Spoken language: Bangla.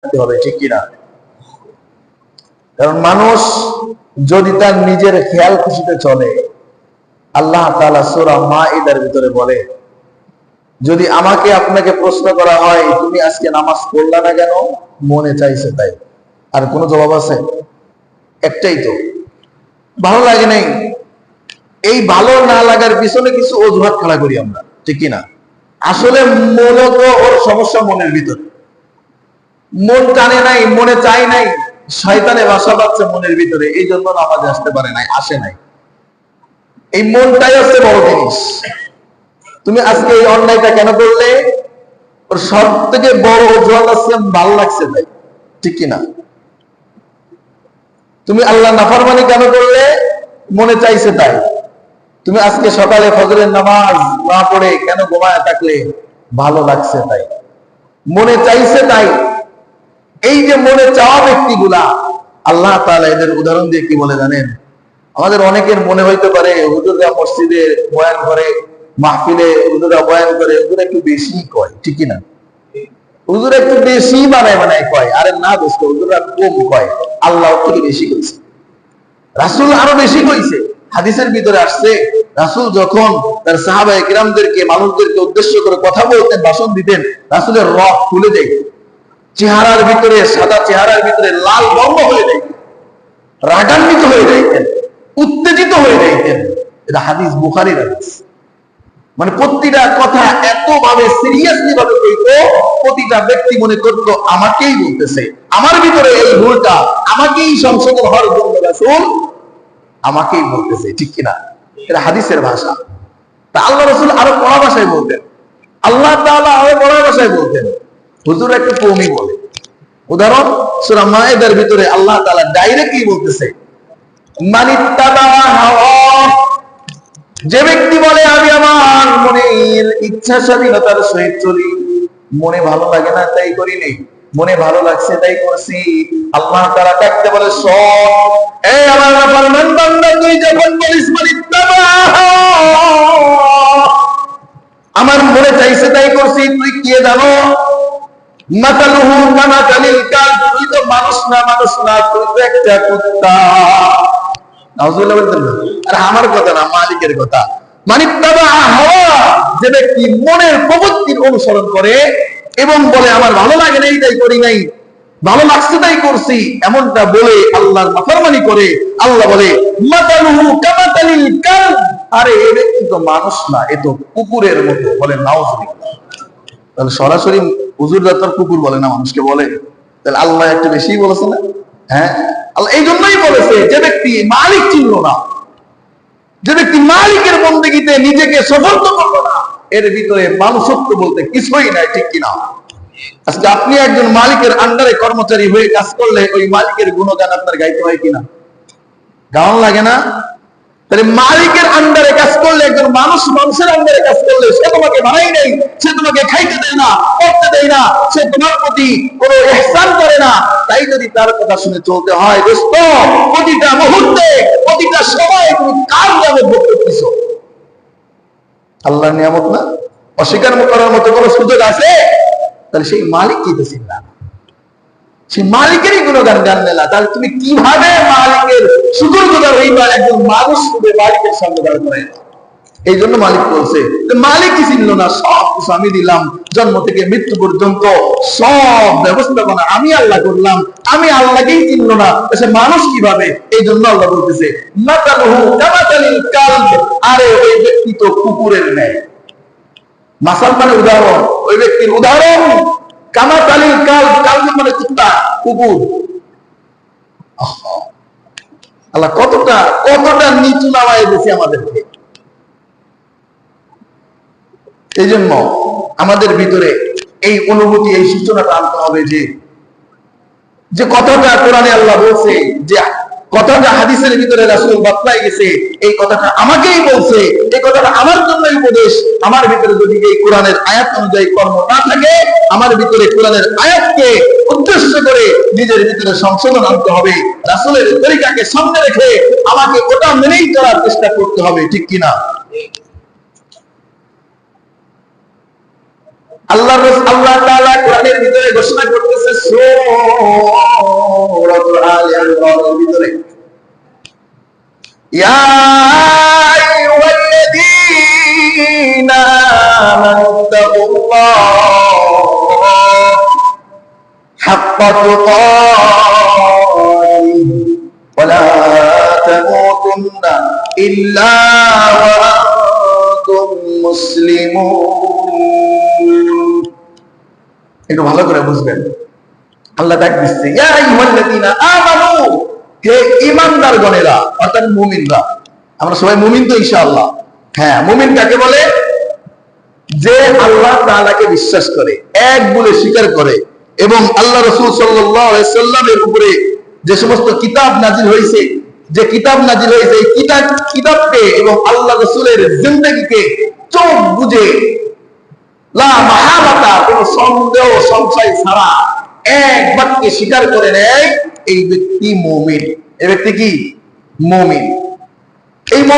দিতে হবে, ঠিক কিনা? কারণ মানুষ যদি তার নিজের খেয়াল খুশিতে চলে, আল্লাহ তাআলা সূরা মাইদার ভিতরে বলে, যদি আমাকে আপনাকে প্রশ্ন করা হয় তুমি আজকে নামাজ পড়লা না কেন, মনে চাইছে তাই। আর কোনো জবাব আছে? একটাই তো, ভালো লাগে নাই। এই ভালো না লাগার পিছনে কিছু অজুহাত খাড়া করি আমরা, ঠিক কিনা? আসলে মূলত ওর সমস্যা মনের ভিতরে, মন টানে নাই, মনে চাই নাই, শয়তানে বাসা বাঁধছে মনের ভিতরে, এই জন্য নামাজে আসতে পারে নাই, আসে নাই। এই মনটাই হচ্ছে বড় জিনিস। তুমি আজকে এই অন্যায়টা কেন করলে, ওর সব থেকে বড় অজুহাত আছে ভালো লাগছে তাই, ঠিক কিনা? তুমি আল্লাহ নাফরমানি কেন করলে, মনে চাইছে তাই। তুমি আজকে সকালে ফজরের নামাজ না পড়ে কেন ঘুমায় থাকলে, ভালো লাগছে তাই, মনে চাইছে তাই। এই যে মনে চাওয়া ব্যক্তিগুলা, আল্লাহ তাআলা এদের উদাহরণ দিয়ে কি বলে জানেন? আমাদের অনেকের মনে হইতে পারে হুজুররা মসজিদে বয়ান করে, মাহফিলে হুজুররা বয়ান করে, হুজুর একটু বেশি কয়, ঠিক কিনা? হুজুর একটু বেশি বানায় কয়। আরে না দোস্ত, হুজুররা কম কয়, আল্লাহ থেকে বেশি কইছে, রাসূল আরো বেশি কইছে। হাদিসের ভিতরে আসছে, রাসূল যখন তার সাহাবায়ে কিরামদেরকে, মানুষদেরকে উদ্দেশ্য করে কথা বলতেন, ভাষণ দিতেন, রাসূলের রগ খুলে যায়, চেহারার ভিতরে, সাদা চেহারার ভিতরে লাল বর্ণ হয়ে যায়, রাগান্বিত হয়ে যাইতেন, উত্তেজিত হয়ে যাইতেন। এটা হাদিস, বুখারীর হাদিস। মানে প্রতিটা কথা এত ভাবে সিরিয়াসলি ভাবে কইতো, প্রতিটা ব্যক্তি মনে করতো আমাকেই বলতেছে, আমার ভিতরে এই ভুলটা, আমাকেই সংশোধন হওয়ার জন্য রাসূল আমাকেই বলতেছে, ঠিক কিনা? এটা হাদিসের ভাষা। তা আল্লাহ রাসূল আরো কড়া ভাষায় বলতেন, আল্লাহ তাআলা আরো কড়া ভাষায় বলতেন, হুজুর একটু কমই বলে। উদাহরণ সূরা মাইদার ভিতরে আল্লাহ তাআলা ডাইরেক্টলি বলতেছে, মানিত্তাবা হাওয়া, যে ব্যক্তি বলে আমি আমার মনের ইচ্ছা স্বাধীনতার সহিত চলি, মনে ভালো লাগে না তাই করি নেই, মনে ভালো লাগছে তাই করছি, আল্লাহ তাআলা ডাকতে বলে সব, এই আমার নাফরমান বান্দা, তুই যখন বলিস মানিত্তাবা আমার মনে চাইছে তাই করছি, তুই কি জানো? মাতালুহু কামাতালিল কালব, তুই তো মানুষ না, মানুষ না, তুই তো একটা কুত্তা। নাউজুবিল্লাহ বলতেন না? আর আমার কথা না, মালিকের কথা। মানিত্তাবা হাওয়া, যে ব্যক্তি মনের প্রবৃত্তির অনুসরণ করে এবং বলে আমার ভালো লাগে নাই তাই করি নাই, ভালো লাগছে তাই করছি, এমনটা বলে আল্লাহর নাফরমানি করে, আল্লাহ বলে মাতালুহু কামাতালিল কালব, আরে এই ব্যক্তি তো মানুষ না, এ তো কুকুরের মতো। বলে নাউজুবিল্লাহ। তাহলে সরাসরি হুজুররা তো কুকুর বলে না, মানুষকে বলে। তাহলে আল্লাহ একটু বেশি বলেছে না? হ্যাঁ, আল্লাহ এই জন্যই বলেছে, যে ব্যক্তি মালিক চিনল না, যে ব্যক্তি মালিকের বন্দেগীতে নিজেকে সফর্দ করলো না, এর ভিতরে মানুষত্ব বলতে কিছুই নাই, ঠিক কিনা? আজকে আপনি একজন মালিকের আন্ডারে কর্মচারী হয়ে কাজ করলে ওই মালিকের গুণগান আপনার গাইতে হয় কিনা? গান লাগে না? তাহলে মালিকের আন্ডারে কাজ করলে, একজন মানুষ মানুষের আন্ডারে কাজ করলে, সে তোমাকে বানাই নেই, সে তোমাকে খাইতে দেয় না, পড়তে দেয় না, সে তোমার প্রতি কোনো ইহসান করে না, তাই যদি তার কথা শুনে চলতে হয়, দোস্ত, প্রতিটা মুহূর্তে, প্রতিটা সময় তুমি কার নিয়ামত ভোগ করতেছো? আল্লাহর নিয়ামত না? অস্বীকার করার মতো কোনো সুযোগ আছে? তাহলে সেই মালিক কি তো চিন্তা, সেই মালিকেরই গুণগান জানলে না, তাহলে তুমি কিভাবে মালিকের শুকরগুজার হইবা? একজন মানুষ রূপে মালিকের সামনে দাঁড় করে। এই জন্য মালিক বলছে, মালিক কি চিনল না? সব কিছু আমি দিলাম, জন্ম থেকে মৃত্যু পর্যন্ত সব ব্যবস্থাপনা আমি আল্লাহ করলাম, আমি আল্লাহকেই চিনল না, সে মানুষ কিভাবে? এই জন্য আল্লাহ বলতেছে মাতালুহু কামাতালিল কালব, আরে ওই ব্যক্তি তো কুকুরের ন্যায়। মাসাল মানে উদাহরণ, ওই ব্যক্তির উদাহরণ কামাতালিল কালব, কালব মানে কুত্তা, কুকুর। আল্লাহ কতটা কতটা নিচু নামায় দিয়েছে আমাদেরকে। এই জন্য আমাদের ভিতরে এই অনুভূতি, এই সূচনাটা আনতে হবে যে কথাটা কোরআনে আল্লাহ বলছে, যে কথাটা হাদিসের ভিতরে রাসূল বাতলাই গেছে, এই কথাটা আমাকেই বলছে, এই কথাটা আমার জন্যই উপদেশ। আমার ভিতরে যদি এই কোরআনের আয়াত অনুযায়ী কর্ম না থাকে, আমার ভিতরে কোরআনের আয়াতকে উদ্দেশ্য করে নিজের ভিতরে সংশোধন আনতে হবে, রাসূলের তরিকাকে সামনে রেখে আমাকে ওটা মেনেই চলার চেষ্টা করতে হবে, ঠিক কিনা? আল্লাহ তাআলা কোরআনের ভিতরে ঘোষণা করতেছে সূরাতুল আলে ইমরানের ভিতরে, ইয়া আইয়ুহাল্লাযীনা আমানুত্তাকুল্লাহ হাক্কা তুকাতিহি ওয়া লা তামুতুন্না ইল্লা ওয়া আনতুম মুসলিমুন। একটু ভালো করে বুঝবেন, আল্লাহ ডাক দিচ্ছে ইয়া আইয়ুহাল্লাযীনা আমানু, হে ঈমানদারগণেরা, অর্থাৎ মুমিনরা। আমরা সবাই মুমিন তো ইনশাআল্লাহ? হ্যাঁ, মুমিন কাকে বলে? যে আল্লাহ তাআলাকে বিশ্বাস করে, এক বলে স্বীকার করে, এবং আল্লাহ রাসূল সাল্লাল্লাহু আলাইহি সাল্লামের উপরে যে সমস্ত কিতাব নাজিল হয়েছে, এই কিতাবকে এবং আল্লাহ রাসূলের জিন্দেগিকে চোখ বুজে লা মাহালাতা, কোনো সন্দেহ সংশয় ছাড়া এক বাক্যে স্বীকার করে নেয়, এই ব্যক্তি মুমিন। এই ব্যক্তি কি? মুমিন। এই